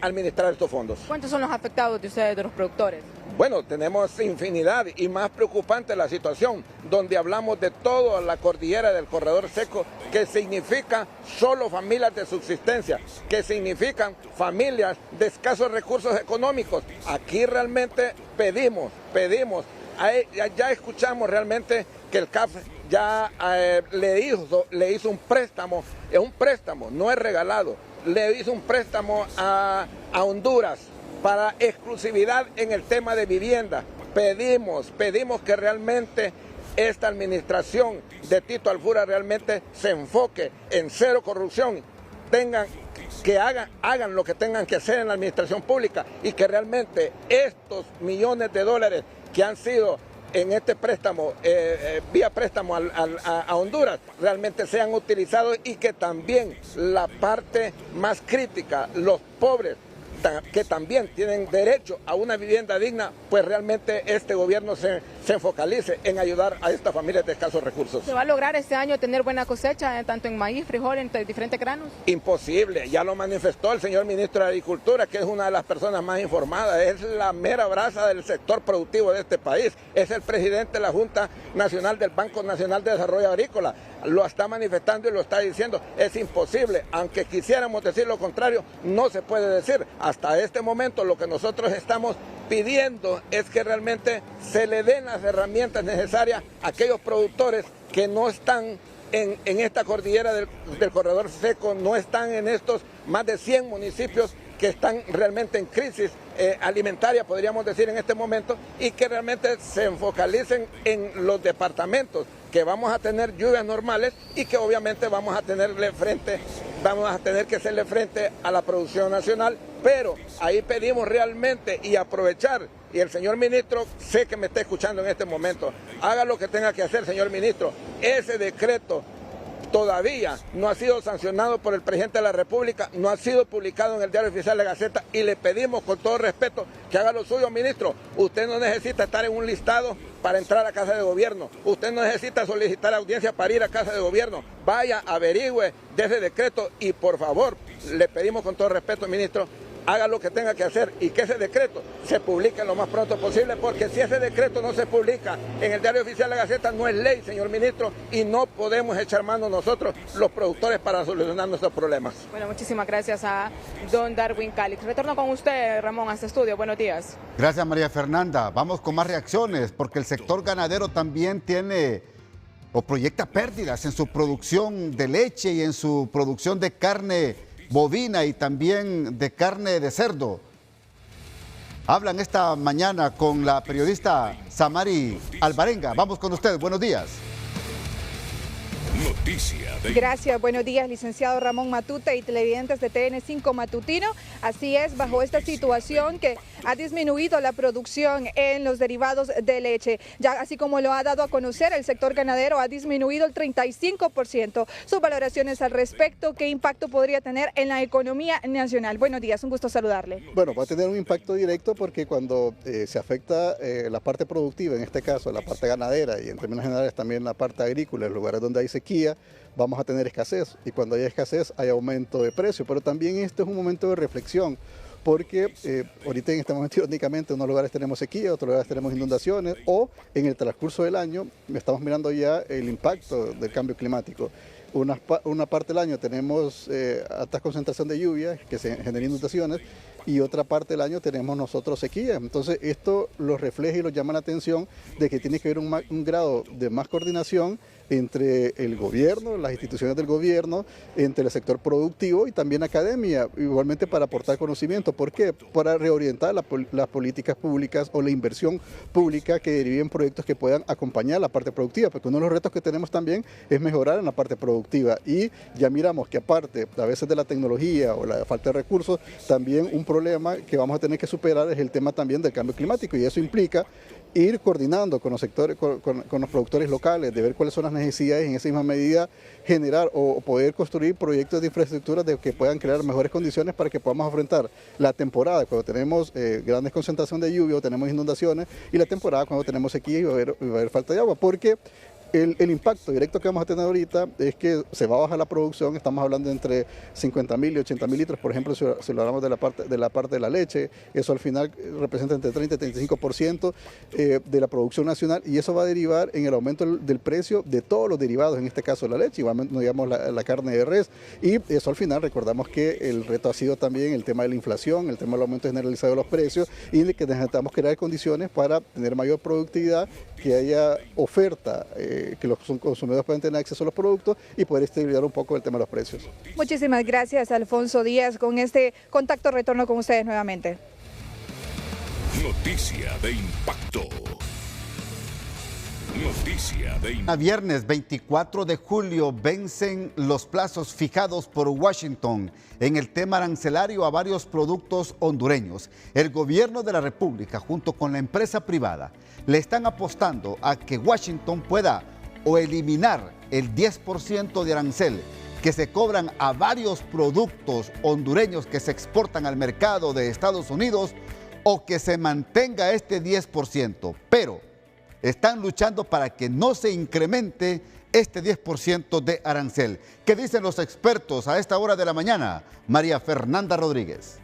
administrar estos fondos? ¿Cuántos son los afectados de ustedes, de los productores? Bueno, tenemos infinidad y más preocupante la situación, donde hablamos de toda la cordillera del corredor seco, que significa solo familias de subsistencia, que significan familias de escasos recursos económicos. Aquí realmente pedimos, ya escuchamos realmente que el CAF ya le hizo un préstamo, no es regalado, le hizo un préstamo a Honduras para exclusividad en el tema de vivienda. Pedimos que realmente esta administración de Tito Alfura realmente se enfoque en cero corrupción, hagan lo que tengan que hacer en la administración pública y que realmente estos millones de dólares que han sido en este préstamo, vía préstamo a Honduras, realmente sean utilizados y que también la parte más crítica, los pobres, que también tienen derecho a una vivienda digna, pues realmente este gobierno se focalice en ayudar a estas familias de escasos recursos. ¿Se va a lograr este año tener buena cosecha, tanto en maíz, frijol, en diferentes granos? Imposible, ya lo manifestó el señor ministro de Agricultura, que es una de las personas más informadas, es la mera brasa del sector productivo de este país, es el presidente de la Junta Nacional del Banco Nacional de Desarrollo Agrícola, lo está manifestando y lo está diciendo, es imposible, aunque quisiéramos decir lo contrario, no se puede decir. Hasta este momento lo que nosotros estamos pidiendo es que realmente se le den las herramientas necesarias a aquellos productores que no están en esta cordillera del corredor seco, no están en estos más de 100 municipios que están realmente en crisis alimentaria, podríamos decir en este momento, y que realmente se enfocalicen en los departamentos que vamos a tener lluvias normales y que obviamente vamos a tener que hacerle frente a la producción nacional, pero ahí pedimos realmente y aprovechar, y el señor ministro sé que me está escuchando en este momento, haga lo que tenga que hacer, señor ministro, ese decreto todavía no ha sido sancionado por el presidente de la República, no ha sido publicado en el Diario Oficial de Gaceta y le pedimos con todo respeto que haga lo suyo, ministro. Usted no necesita estar en un listado para entrar a Casa de Gobierno, usted no necesita solicitar audiencia para ir a Casa de Gobierno, vaya, averigüe de ese decreto y por favor, le pedimos con todo respeto, ministro, haga lo que tenga que hacer y que ese decreto se publique lo más pronto posible, porque si ese decreto no se publica en el Diario Oficial de la Gaceta, no es ley, señor ministro, y no podemos echar mano nosotros, los productores, para solucionar nuestros problemas. Bueno, muchísimas gracias a don Darwin Calix. Retorno con usted, Ramón, a este estudio. Buenos días. Gracias, María Fernanda. Vamos con más reacciones, porque el sector ganadero también tiene o proyecta pérdidas en su producción de leche y en su producción de carne bovina y también de carne de cerdo. Hablan esta mañana con la periodista Samari Alvarenga. Vamos con usted. Buenos días. Gracias, buenos días, licenciado Ramón Matute y televidentes de TN5 Matutino. Así es, bajo esta situación que ha disminuido la producción en los derivados de leche. Ya así como lo ha dado a conocer, el sector ganadero ha disminuido el 35%. Sus valoraciones al respecto, ¿qué impacto podría tener en la economía nacional? Buenos días, un gusto saludarle. Bueno, va a tener un impacto directo porque cuando se afecta la parte productiva, en este caso la parte ganadera y en términos generales también la parte agrícola, en lugares donde hay sequía, vamos a tener escasez, y cuando hay escasez hay aumento de precio, pero también este es un momento de reflexión, porque ahorita en este momento irónicamente en unos lugares tenemos sequía, en otros lugares tenemos inundaciones, o en el transcurso del año estamos mirando ya el impacto del cambio climático. Una parte del año tenemos alta concentración de lluvias que se generan inundaciones, y otra parte del año tenemos nosotros sequía. Entonces esto lo refleja y lo llama la atención de que tiene que haber un grado de más coordinación entre el gobierno, las instituciones del gobierno, entre el sector productivo y también academia, igualmente para aportar conocimiento. ¿Por qué? Para reorientar las políticas públicas o la inversión pública que deriven proyectos que puedan acompañar la parte productiva, porque uno de los retos que tenemos también es mejorar en la parte productiva, y ya miramos que aparte a veces de la tecnología o la falta de recursos, también un problema que vamos a tener que superar es el tema también del cambio climático, y eso implica ir coordinando con los sectores, con los productores locales, de ver cuáles son las necesidades y en esa misma medida generar o poder construir proyectos de infraestructura que puedan crear mejores condiciones para que podamos enfrentar la temporada cuando tenemos grandes concentraciones de lluvia o tenemos inundaciones, y la temporada cuando tenemos sequía y va a haber falta de agua, porque el impacto directo que vamos a tener ahorita es que se va a bajar la producción. Estamos hablando de entre 50.000 y 80.000 litros, por ejemplo, si lo hablamos de la parte de la leche. Eso al final representa entre 30 y 35% de la producción nacional, y eso va a derivar en el aumento del precio de todos los derivados, en este caso la leche, igualmente no digamos la carne de res, y eso al final recordamos que el reto ha sido también el tema de la inflación, el tema del aumento generalizado de los precios, y de que necesitamos crear condiciones para tener mayor productividad, que haya oferta, que los consumidores puedan tener acceso a los productos y poder estabilizar un poco el tema de los precios. Muchísimas gracias, Alfonso Díaz, con este contacto retorno con ustedes nuevamente. Noticia de impacto. A viernes 24 de julio vencen los plazos fijados por Washington en el tema arancelario a varios productos hondureños. El gobierno de la República junto con la empresa privada le están apostando a que Washington pueda o eliminar el 10% de arancel que se cobran a varios productos hondureños que se exportan al mercado de Estados Unidos, o que se mantenga este 10%, pero están luchando para que no se incremente este 10% de arancel. ¿Qué dicen los expertos a esta hora de la mañana? María Fernanda Rodríguez.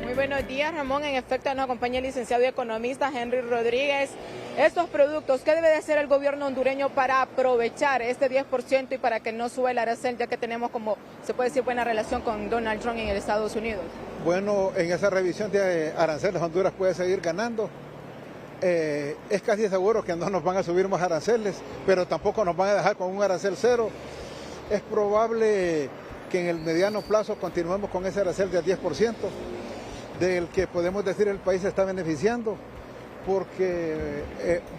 Muy buenos días, Ramón. En efecto, nos acompaña el licenciado y economista Henry Rodríguez. Estos productos, ¿qué debe de hacer el gobierno hondureño para aprovechar este 10% y para que no suba el arancel, ya que tenemos, como se puede decir, buena relación con Donald Trump en los Estados Unidos? Bueno, en esa revisión de aranceles Honduras puede seguir ganando. Es casi seguro que no nos van a subir más aranceles, pero tampoco nos van a dejar con un arancel cero. Es probable que en el mediano plazo continuemos con ese arancel del 10%, del que podemos decir el país se está beneficiando, porque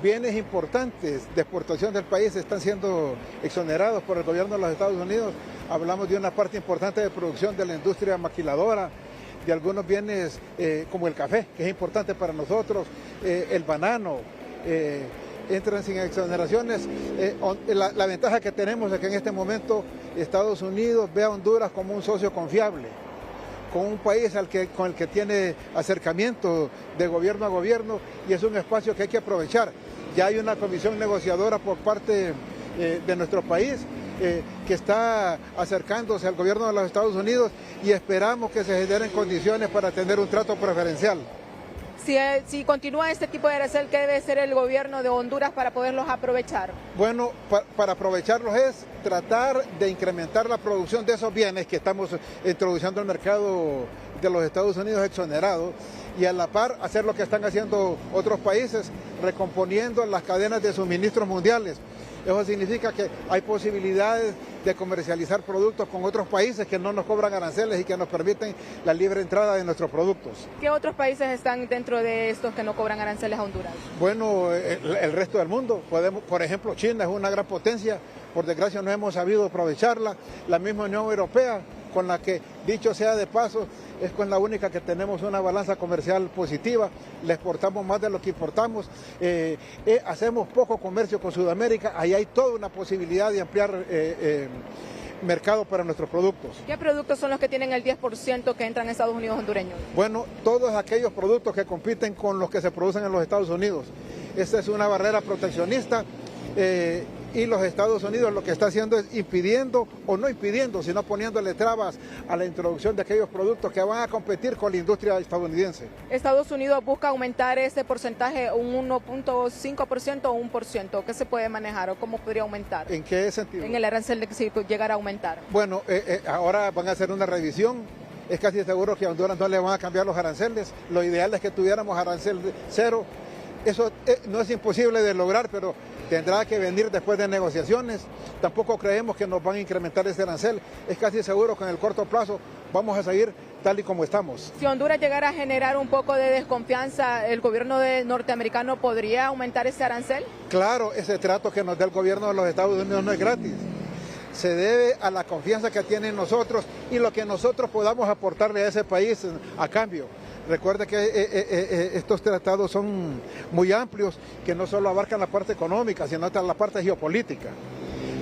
bienes importantes de exportación del país están siendo exonerados por el gobierno de los Estados Unidos. Hablamos de una parte importante de producción de la industria maquiladora, de algunos bienes como el café, que es importante para nosotros, el banano, entran sin exoneraciones. La ventaja que tenemos es que en este momento Estados Unidos ve a Honduras como un socio confiable, con un país con el que tiene acercamiento de gobierno a gobierno, y es un espacio que hay que aprovechar. Ya hay una comisión negociadora por parte de nuestro país, que está acercándose al gobierno de los Estados Unidos y esperamos que se generen condiciones para tener un trato preferencial. Si continúa este tipo de arancel, ¿qué debe hacer el gobierno de Honduras para poderlos aprovechar? Bueno, para aprovecharlos es tratar de incrementar la producción de esos bienes que estamos introduciendo al mercado de los Estados Unidos exonerados y a la par hacer lo que están haciendo otros países, recomponiendo las cadenas de suministros mundiales. Eso significa que hay posibilidades de comercializar productos con otros países que no nos cobran aranceles y que nos permiten la libre entrada de nuestros productos. ¿Qué otros países están dentro de estos que no cobran aranceles a Honduras? Bueno, el resto del mundo. Por ejemplo, China es una gran potencia, por desgracia no hemos sabido aprovecharla. La misma Unión Europea, con la que, dicho sea de paso, es con la única que tenemos una balanza comercial positiva, le exportamos más de lo que importamos, hacemos poco comercio con Sudamérica, ahí hay toda una posibilidad de ampliar mercado para nuestros productos. ¿Qué productos son los que tienen el 10% que entran a Estados Unidos hondureños? Bueno, todos aquellos productos que compiten con los que se producen en los Estados Unidos. Esta es una barrera proteccionista. Y los Estados Unidos lo que está haciendo es impidiendo, o no impidiendo, sino poniéndole trabas a la introducción de aquellos productos que van a competir con la industria estadounidense. Estados Unidos busca aumentar ese porcentaje un 1.5% o 1%. ¿Qué se puede manejar o cómo podría aumentar? ¿En qué sentido? En el arancel de que si llegara a aumentar. Bueno, ahora van a hacer una revisión. Es casi seguro que a Honduras no le van a cambiar los aranceles. Lo ideal es que tuviéramos arancel cero. Eso no es imposible de lograr, pero tendrá que venir después de negociaciones. Tampoco creemos que nos van a incrementar ese arancel. Es casi seguro que en el corto plazo vamos a seguir tal y como estamos. Si Honduras llegara a generar un poco de desconfianza, ¿el gobierno norteamericano podría aumentar ese arancel? Claro, ese trato que nos da el gobierno de los Estados Unidos no es gratis. Se debe a la confianza que tienen nosotros y lo que nosotros podamos aportarle a ese país a cambio. Recuerde que estos tratados son muy amplios, que no solo abarcan la parte económica, sino hasta la parte geopolítica.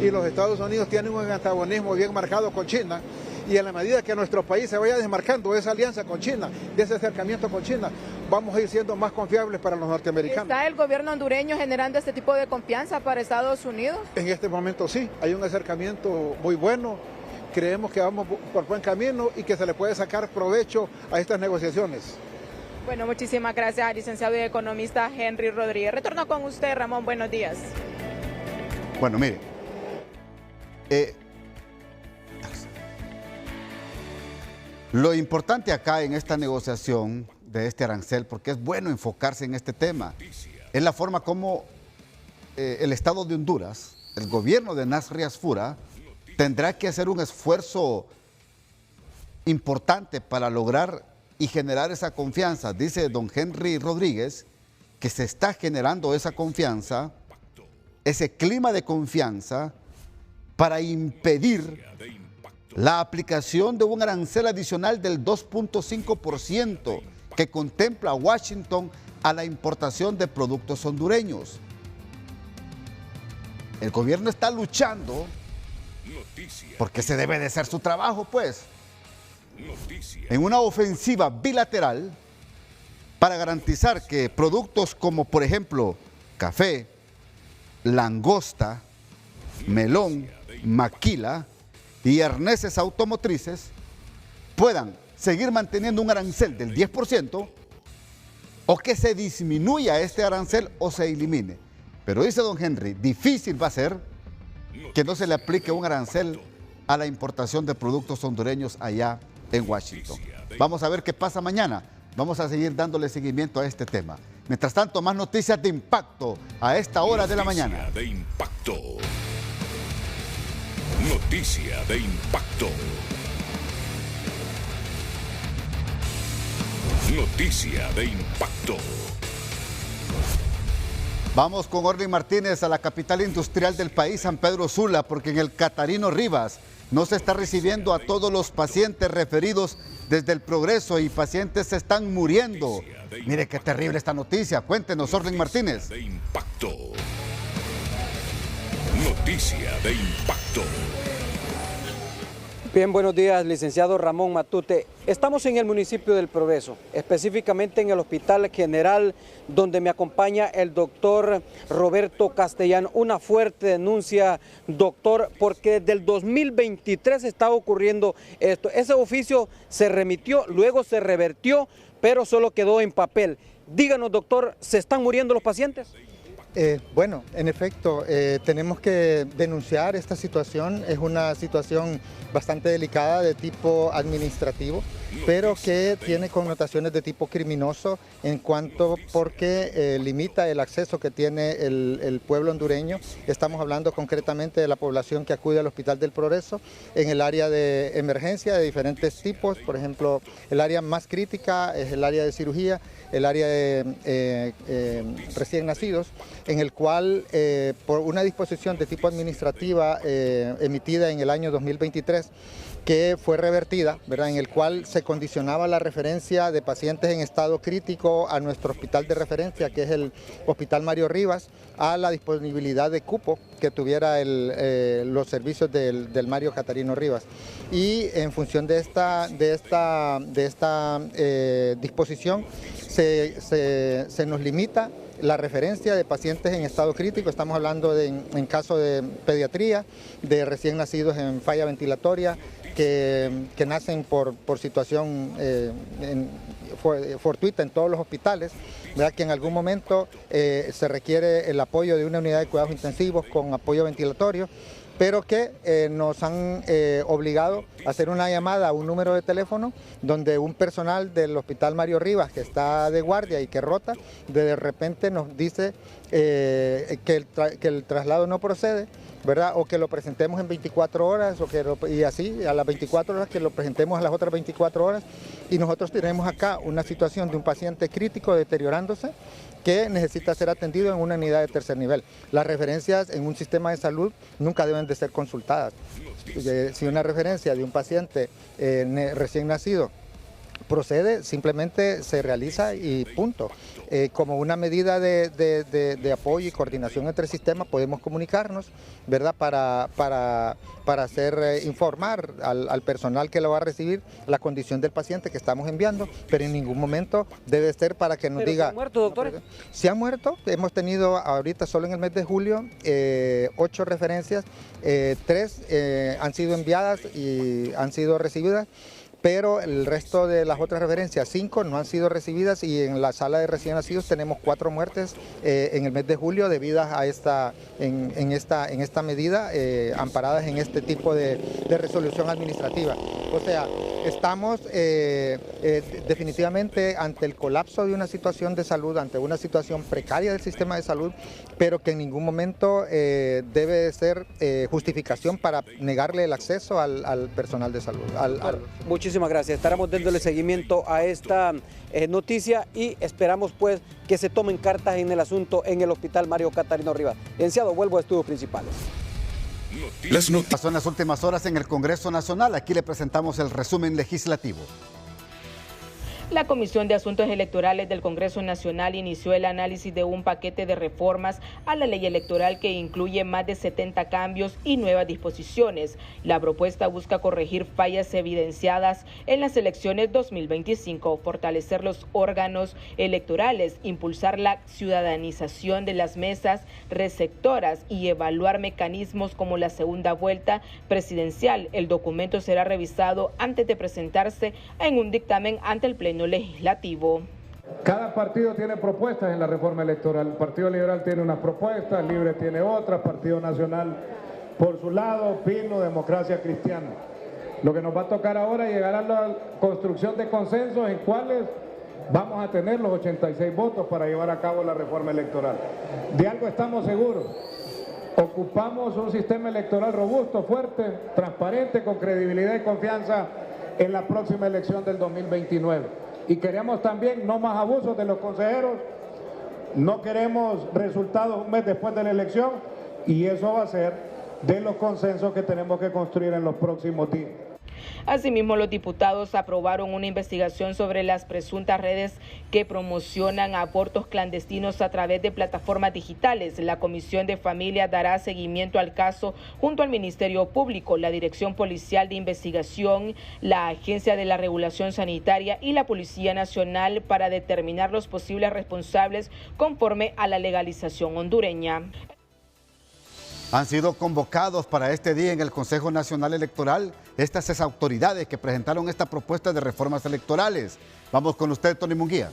Y los Estados Unidos tienen un antagonismo bien marcado con China, y en la medida que nuestro país se vaya desmarcando de esa alianza con China, de ese acercamiento con China, vamos a ir siendo más confiables para los norteamericanos. ¿Está el gobierno hondureño generando este tipo de confianza para Estados Unidos? En este momento sí, hay un acercamiento muy bueno. Creemos que vamos por buen camino y que se le puede sacar provecho a estas negociaciones. Bueno, muchísimas gracias al licenciado y economista Henry Rodríguez. Retorno con usted, Ramón, buenos días. Bueno, mire, lo importante acá en esta negociación de este arancel, porque es bueno enfocarse en este tema, es la forma como el Estado de Honduras, el gobierno de Nasri Asfura, tendrá que hacer un esfuerzo importante para lograr y generar esa confianza. Dice don Henry Rodríguez que se está generando esa confianza, ese clima de confianza para impedir la aplicación de un arancel adicional del 2.5% que contempla a Washington a la importación de productos hondureños. El gobierno está luchando porque se debe de hacer su trabajo, pues, en una ofensiva bilateral para garantizar que productos como, por ejemplo, café, langosta, melón, maquila y arneses automotrices puedan seguir manteniendo un arancel del 10% o que se disminuya este arancel o se elimine. Pero dice don Henry, difícil va a ser que no se le aplique un arancel a la importación de productos hondureños allá en Washington. Vamos a ver qué pasa mañana. Vamos a seguir dándole seguimiento a este tema. Mientras tanto, más noticias de impacto a esta hora de la mañana. Noticia de impacto. Noticia de impacto. Noticia de impacto. Vamos con Orly Martínez a la capital industrial del país, San Pedro Sula, porque en el Catarino Rivas no se está recibiendo a todos los pacientes referidos desde el Progreso y pacientes se están muriendo. Mire qué terrible esta noticia. Cuéntenos, Orly Martínez. De impacto. Noticia de impacto. Bien, buenos días, licenciado Ramón Matute. Estamos en el municipio del Progreso, específicamente en el Hospital General, donde me acompaña el doctor Roberto Castellán. Una fuerte denuncia, doctor, porque desde el 2023 está ocurriendo esto. Ese oficio se remitió, luego se revertió, pero solo quedó en papel. Díganos, doctor, ¿se están muriendo los pacientes? Bueno, en efecto, tenemos que denunciar esta situación. Es una situación bastante delicada de tipo administrativo, pero que tiene connotaciones de tipo criminoso en cuanto porque limita el acceso que tiene el pueblo hondureño. Estamos hablando concretamente de la población que acude al Hospital del Progreso en el área de emergencia de diferentes tipos. Por ejemplo, el área más crítica es el área de cirugía, el área de recién nacidos, en el cual por una disposición de tipo administrativa emitida en el año 2023, que fue revertida, ¿verdad?, en el cual se condicionaba la referencia de pacientes en estado crítico a nuestro hospital de referencia, que es el Hospital Mario Rivas, a la disponibilidad de cupo que tuviera los servicios del Mario Catarino Rivas. Y en función de esta disposición se nos limita la referencia de pacientes en estado crítico. Estamos hablando en caso de pediatría, de recién nacidos en falla ventilatoria, que nacen por situación fortuita en todos los hospitales, ¿verdad?, que en algún momento se requiere el apoyo de una unidad de cuidados intensivos con apoyo ventilatorio, pero que nos han obligado a hacer una llamada a un número de teléfono donde un personal del Hospital Mario Rivas, que está de guardia y que rota, de repente nos dice que el traslado no procede, ¿verdad?, o que lo presentemos en 24 horas, y así a las 24 horas que lo presentemos a las otras 24 horas, y nosotros tenemos acá una situación de un paciente crítico deteriorándose que necesita ser atendido en una unidad de tercer nivel. Las referencias en un sistema de salud nunca deben de ser consultadas. Si una referencia de un paciente recién nacido procede, simplemente se realiza y punto. Como una medida de apoyo y coordinación entre sistemas podemos comunicarnos, ¿verdad?, para informar al personal que lo va a recibir la condición del paciente que estamos enviando, pero en ningún momento debe ser para que nos diga... ¿Se han muerto, doctores? Se han muerto. Hemos tenido ahorita solo en el mes de julio 8 referencias, 3 han sido enviadas y han sido recibidas, pero el resto de las otras referencias, 5 no han sido recibidas, y en la sala de recién nacidos tenemos 4 muertes en el mes de julio debidas a esta medida, amparadas en este tipo de resolución administrativa. O sea, estamos definitivamente ante el colapso de una situación de salud, ante una situación precaria del sistema de salud, pero que en ningún momento debe ser justificación para negarle el acceso al personal de salud. Muchísimas gracias. Estaremos dándole seguimiento a esta noticia y esperamos pues que se tomen cartas en el asunto en el Hospital Mario Catarino Rivas. Licenciado, vuelvo a estudios principales. Pasó en las últimas horas en el Congreso Nacional. Aquí le presentamos el resumen legislativo. La Comisión de Asuntos Electorales del Congreso Nacional inició el análisis de un paquete de reformas a la ley electoral que incluye más de 70 cambios y nuevas disposiciones. La propuesta busca corregir fallas evidenciadas en las elecciones 2025, fortalecer los órganos electorales, impulsar la ciudadanización de las mesas receptoras y evaluar mecanismos como la segunda vuelta presidencial. El documento será revisado antes de presentarse en un dictamen ante el Pleno Legislativo. Cada partido tiene propuestas en la reforma electoral. El Partido Liberal tiene unas propuestas, Libre tiene otras, Partido Nacional por su lado, Pino, Democracia Cristiana. Lo que nos va a tocar ahora es llegar a la construcción de consensos en cuáles vamos a tener los 86 votos para llevar a cabo la reforma electoral. De algo estamos seguros. Ocupamos un sistema electoral robusto, fuerte, transparente, con credibilidad y confianza en la próxima elección del 2029. Y queremos también no más abusos de los consejeros, no queremos resultados un mes después de la elección, y eso va a ser de los consensos que tenemos que construir en los próximos días. Asimismo, los diputados aprobaron una investigación sobre las presuntas redes que promocionan abortos clandestinos a través de plataformas digitales. La Comisión de Familia dará seguimiento al caso junto al Ministerio Público, la Dirección Policial de Investigación, la Agencia de la Regulación Sanitaria y la Policía Nacional para determinar los posibles responsables conforme a la legalización hondureña. Han sido convocados para este día en el Consejo Nacional Electoral estas autoridades que presentaron esta propuesta de reformas electorales. Vamos con usted, Tony Munguía.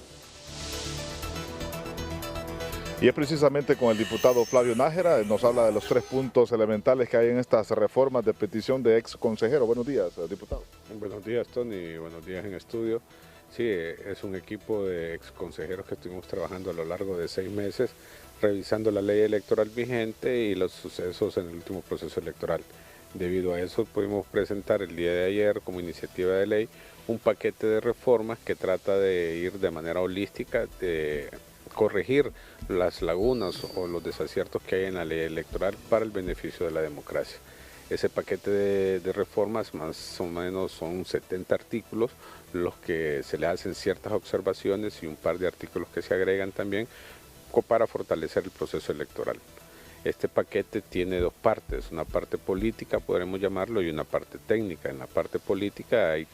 Y es precisamente con el diputado Flavio Nájera, nos habla de los 3 puntos elementales que hay en estas reformas de petición de ex consejero. Buenos días, diputado. Buenos días, Tony, buenos días en estudio. Sí, es un equipo de ex consejeros que estuvimos trabajando a lo largo de 6 meses, revisando la ley electoral vigente y los sucesos en el último proceso electoral. Debido a eso pudimos presentar el día de ayer como iniciativa de ley un paquete de reformas que trata de ir de manera holística, de corregir las lagunas o los desaciertos que hay en la ley electoral para el beneficio de la democracia. Ese paquete de reformas más o menos son 70 artículos, los que se le hacen ciertas observaciones y un par de artículos que se agregan también para fortalecer el proceso electoral. Este paquete tiene 2 partes, una parte política, podremos llamarlo, y una parte técnica. En la parte política hay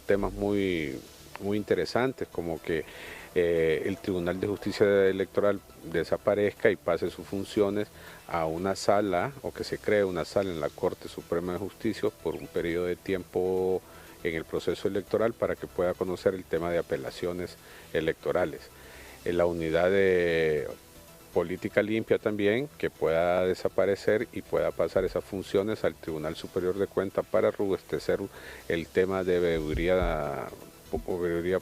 temas muy interesantes, como que el Tribunal de Justicia Electoral desaparezca y pase sus funciones a una sala, o que se cree una sala en la Corte Suprema de Justicia por un periodo de tiempo en el proceso electoral para que pueda conocer el tema de apelaciones electorales. En la unidad de política limpia también, que pueda desaparecer y pueda pasar esas funciones al Tribunal Superior de Cuentas para robustecer el tema de veeduría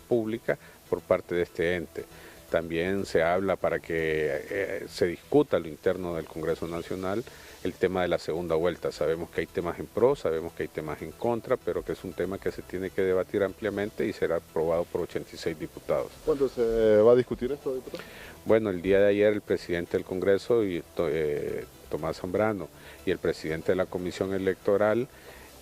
pública por parte de este ente. También se habla para que se discuta a lo interno del Congreso Nacional el tema de la segunda vuelta. Sabemos que hay temas en pro, sabemos que hay temas en contra, pero que es un tema que se tiene que debatir ampliamente y será aprobado por 86 diputados. ¿Cuándo se va a discutir esto, diputado? Bueno, el día de ayer el presidente del Congreso, Tomás Zambrano, y el presidente de la Comisión Electoral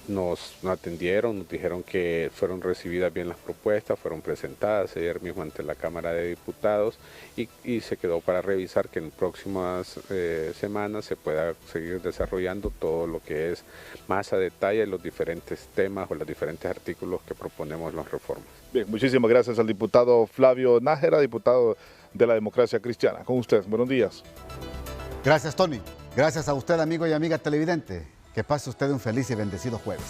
nos atendieron, nos dijeron que fueron recibidas bien las propuestas, fueron presentadas ayer mismo ante la Cámara de Diputados y se quedó para revisar que en próximas semanas se pueda seguir desarrollando todo lo que es más a detalle los diferentes temas o los diferentes artículos que proponemos en las reformas. Bien, muchísimas gracias al diputado Flavio Nájera, diputado de la Democracia Cristiana. Con usted, buenos días. Gracias, Tony. Gracias a usted, amigo y amiga televidente. Que pase usted un feliz y bendecido jueves.